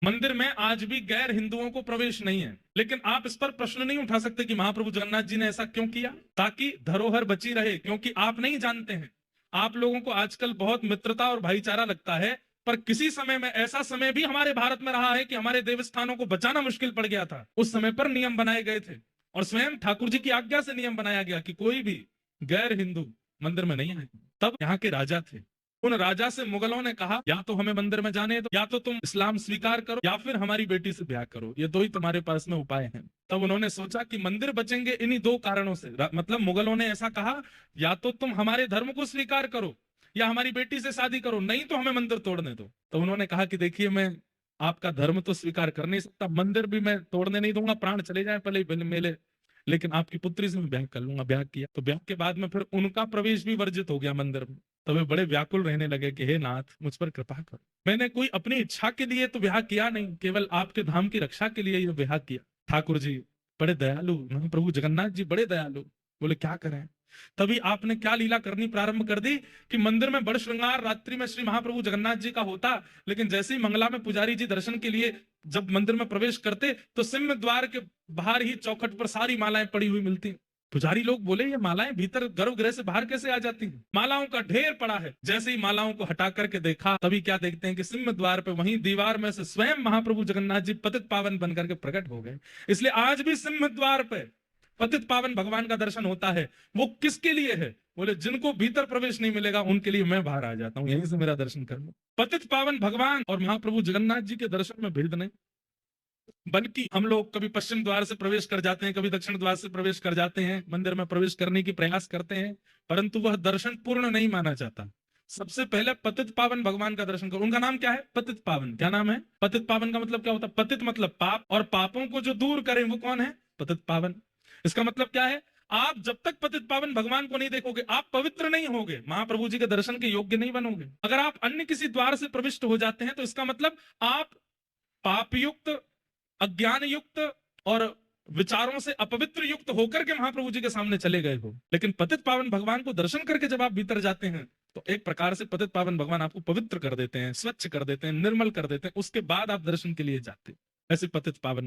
मंदिर में आज भी गैर हिंदुओं को प्रवेश नहीं है, लेकिन आप इस पर प्रश्न नहीं उठा सकते कि महाप्रभु जगन्नाथ जी ने ऐसा क्यों किया, ताकि धरोहर बची रहे। क्योंकि आप नहीं जानते हैं, आप लोगों को आजकल बहुत मित्रता और भाईचारा लगता है, पर किसी समय में ऐसा समय भी हमारे भारत में रहा है कि हमारे देवस्थानों को बचाना मुश्किल पड़ गया था। उस समय पर नियम बनाए गए थे और स्वयं ठाकुर जी की आज्ञा से नियम बनाया गया कि कोई भी गैर हिंदू मंदिर में नहीं आए। तब यहाँ के राजा थे, उन राजा से मुगलों ने कहा या तो हमें मंदिर में जाने दो, या तो तुम इस्लाम स्वीकार करो, या फिर हमारी बेटी से ब्याह करो, ये दो ही तुम्हारे पास में उपाय हैं। तब उन्होंने सोचा कि मंदिर बचेंगे इन्हीं दो कारणों से। मतलब मुगलों ने ऐसा कहा, या तो तुम हमारे धर्म को स्वीकार करो या हमारी बेटी से शादी करो, नहीं तो हमें मंदिर तोड़ने दो। तो उन्होंने कहा कि देखिए, मैं आपका धर्म तो स्वीकार कर नहीं सकता, मंदिर भी मैं तोड़ने नहीं दूंगा, प्राण चले जाए पहले ही मेले, लेकिन आपकी पुत्री से मैं ब्याह कर लूंगा। ब्याह किया, तो ब्याह के बाद में फिर उनका प्रवेश भी वर्जित हो गया मंदिर में। तो वे बड़े व्याकुल रहने लगे कि हे नाथ, मुझ पर कृपा करो, मैंने कोई अपनी इच्छा के लिए तो ब्याह किया नहीं, केवल आपके धाम की रक्षा के लिए यह ब्याह किया। ठाकुर जी बड़े दयालु, प्रभु जगन्नाथ जी बड़े दयालु, बोले क्या करें। तभी आपने क्या लीला करनी प्रारंभ कर दी कि मंदिर में बड़ श्रृंगार रात्रि में श्री महाप्रभु जगन्नाथ जी का होता, लेकिन जैसे ही मंगला में पुजारी जी दर्शन के लिए जब मंदिर में प्रवेश करते तो सिंह द्वार के बाहर ही चौखट पर सारी मालाएं पड़ी हुई मिलती। पुजारी लोग बोले ये मालाएं भीतर गर्भगृह से बाहर कैसे आ जाती हैं? मालाओं का ढेर पड़ा है। जैसे ही मालाओं को हटा करके देखा, तभी क्या देखते हैं कि सिंह द्वार पे वहीं दीवार में से स्वयं महाप्रभु जगन्नाथ जी पतित पावन बनकर के प्रकट हो गए। इसलिए आज भी सिंह द्वार पे पतित पावन भगवान का दर्शन होता है। वो किसके लिए है? बोले जिनको भीतर प्रवेश नहीं मिलेगा उनके लिए मैं बाहर आ जाता हूं, यहीं से मेरा दर्शन कर लो। पतित पावन भगवान और महाप्रभु जगन्नाथ जी के दर्शन में भेद नहीं, बल्कि हम लोग कभी पश्चिम द्वार से प्रवेश कर जाते हैं, कभी दक्षिण द्वार से प्रवेश कर जाते हैं, मंदिर में प्रवेश करने की प्रयास करते हैं, परंतु वह दर्शन पूर्ण नहीं माना जाता। सबसे पहले पतित पावन भगवान का दर्शन करो। उनका नाम क्या है? पतित पावन। क्या नाम है? पतित पावन का मतलब क्या होता है? पतित मतलब पाप, और पापों को जो दूर करें वो कौन है? पतित पावन। इसका मतलब क्या है? आप जब तक पतित पावन भगवान को नहीं देखोगे, आप पवित्र नहीं होगे, महाप्रभु जी के दर्शन के योग्य नहीं बनोगे। अगर आप अन्य किसी द्वार से प्रविष्ट हो जाते हैं तो इसका मतलब आप पापयुक्त, अज्ञान युक्त और विचारों से अपवित्र युक्त होकर के महाप्रभु जी के सामने चले गए हो। लेकिन पतित पावन भगवान को दर्शन करके जब आप भीतर जाते हैं तो एक प्रकार से पतित पावन भगवान आपको पवित्र कर देते हैं, स्वच्छ कर देते हैं, निर्मल कर देते हैं, उसके बाद आप दर्शन के लिए जाते हैं। ऐसे पतित पावन